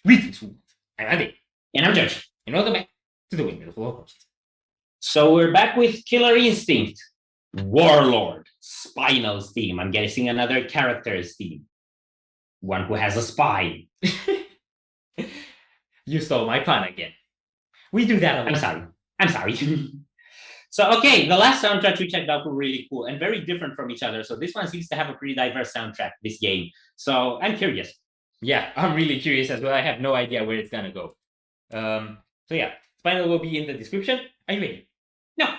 Greetings, world. I'm Andy, And I'm Josh. and welcome back to the Windmill full of Ghosts. So we're back with Killer Instinct, Warlord, Spinal's team. I'm guessing another character's team. One who has a spine. You stole my pun again. We do that a lot. I'm sorry. So, okay, the last soundtracks we checked out were really cool and very different from each other. So this one seems to have a pretty diverse soundtrack, this game. So I'm curious. Yeah, I'm really curious as well. I have no idea where it's gonna go. So yeah, Spinal will be in the description. Are you ready? No.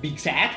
Big Sad?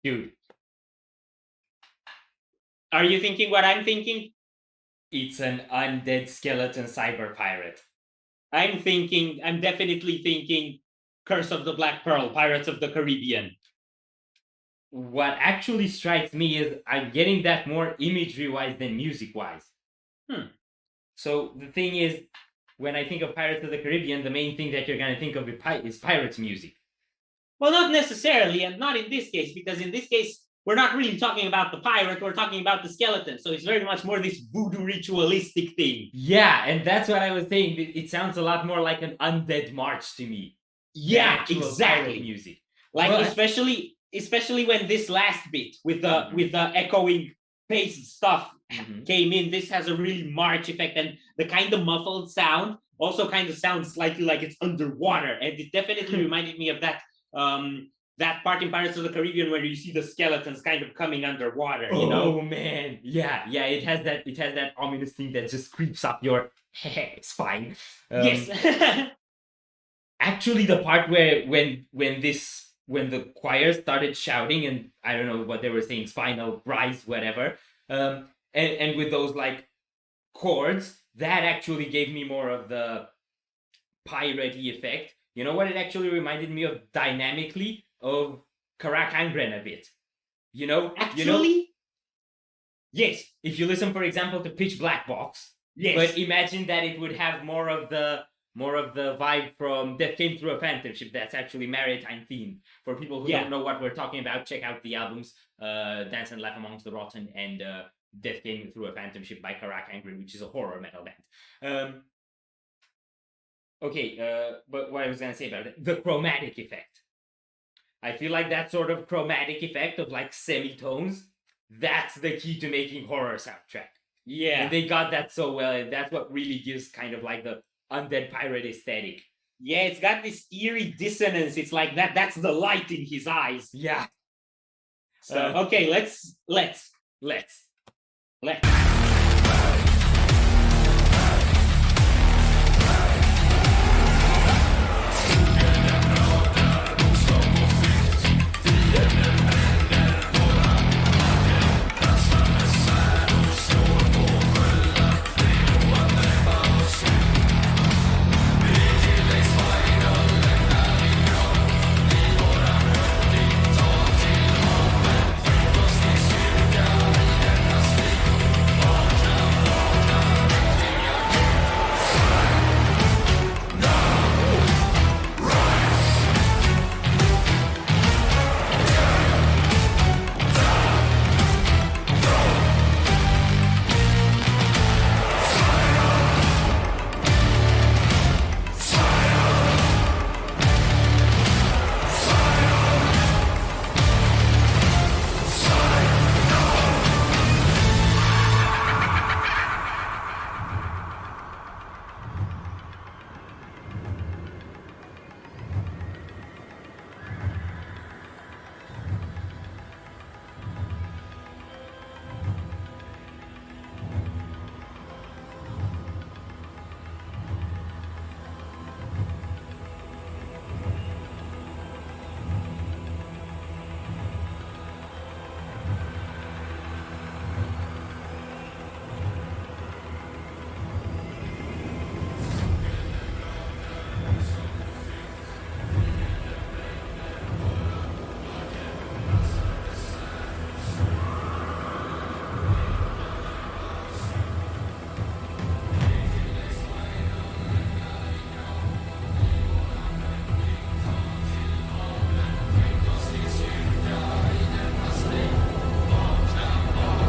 Dude, Are you thinking what I'm thinking? it's an undead skeleton cyber pirate. I'm definitely thinking Curse of the Black Pearl, Pirates of the Caribbean. What actually strikes me is I'm getting that more imagery-wise than music-wise. So the thing is, when I think of Pirates of the Caribbean, the main thing that you're gonna think of is pirates music. Well, not necessarily, and not in this case, because in this case, we're not really talking about the pirate, we're talking about the skeleton. So it's very much more this voodoo ritualistic thing. Yeah, and that's what I was saying. It sounds a lot more like an undead march to me. Yeah, exactly. Music. Like but, especially when this last bit with the echoing bass stuff came in, this has a really march effect, and the kind of muffled sound also kind of sounds slightly like it's underwater, and it definitely reminded me of that part in Pirates of the Caribbean where you see the skeletons kind of coming underwater. You know? Oh man, yeah, it has that ominous thing that just creeps up your spine. Yes. Actually, the part where when the choir started shouting, and I don't know what they were saying, Spinal, rise, whatever, and with those like chords, that actually gave me more of the piratey effect. You know what it actually reminded me of dynamically? Of Karak Angren a bit. Actually, yes. If you listen, for example, to Pitch Black Box, Yes. but imagine that it would have more of the vibe from Death Came Through a Phantom Ship. That's actually maritime themed. For people who don't know what we're talking about, check out the albums Dance and Laugh Amongst the Rotten and Death Came Through a Phantom Ship by Karak Angren, which is a horror metal band. But what I was gonna say about it, the chromatic effect. I feel like that sort of chromatic effect of like semitones, that's the key to making horror soundtrack. Yeah. And they got that so well, and that's what really gives kind of like the undead pirate aesthetic. Yeah, it's got this eerie dissonance. It's like that's the light in his eyes. Yeah. So okay, let's.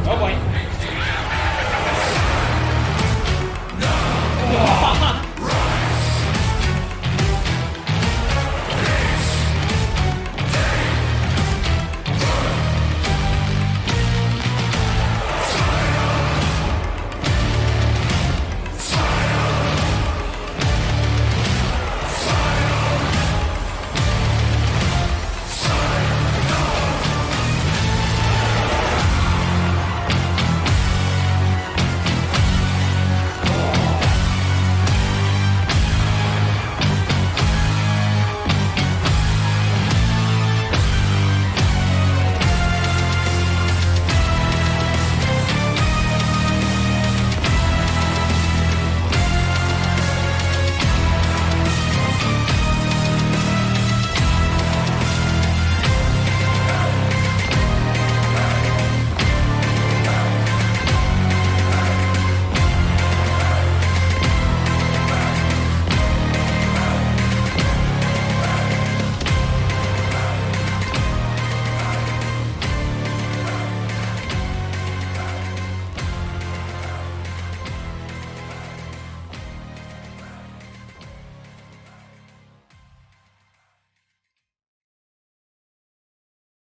Oh boy.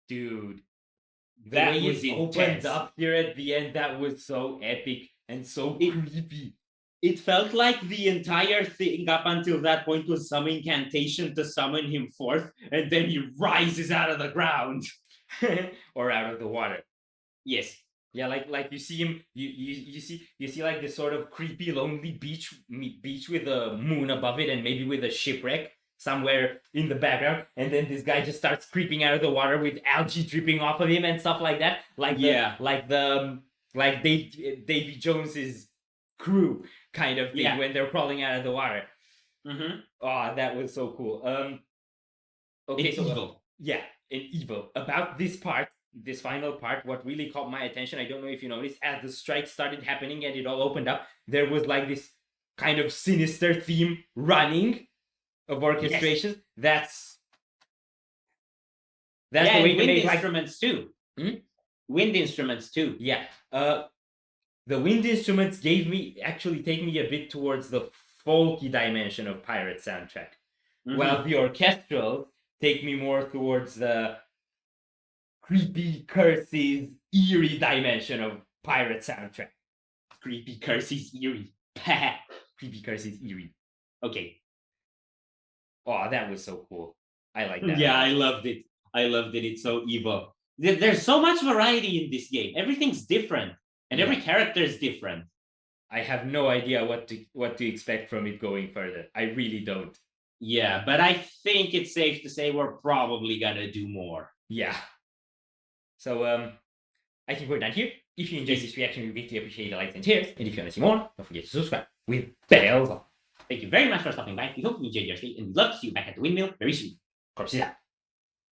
Dude, the That way was it opened intense. up here at the end, that was so epic and so creepy. It felt like the entire thing up until that point was some incantation to summon him forth, and then he rises out of the ground. Or out of the water. Yes. Yeah, like you see him, you see like this sort of creepy, lonely beach with a moon above it, and maybe with a shipwreck somewhere in the background, and then this guy just starts creeping out of the water with algae dripping off of him and stuff like that, like Davy Jones's crew kind of thing Yeah. when they're crawling out of the water. Mm-hmm. Oh, that was so cool. Okay, It's so evil. yeah, in evil. About this part, this final part, what really caught my attention, I don't know if you noticed, as the strike started happening and it all opened up, there was like this kind of sinister theme running of orchestration. Yes. That's yeah, the way and to wind make like instruments too. Hmm? Wind instruments too. yeah. The wind instruments actually take me a bit towards the folky dimension of pirate soundtrack, while the orchestral take me more towards the creepy curses, eerie dimension of pirate soundtrack. Creepy curses, eerie. Creepy curses, eerie. Okay. Oh, that was so cool. I like that. Yeah, I loved it. I loved it. It's so evil. There's so much variety in this game. Everything's different, and every character is different. I have no idea what to expect from it going further. I really don't. Yeah, but I think it's safe to say we're probably gonna do more. Yeah. So I think we're done here. If you enjoyed this reaction, we greatly appreciate the likes and shares. And if you want to see more, don't forget to subscribe with bells on. Thank you very much for stopping by. We hope you enjoyed your stay, and we'd love to see you back at the Windmill very soon. Corpses out.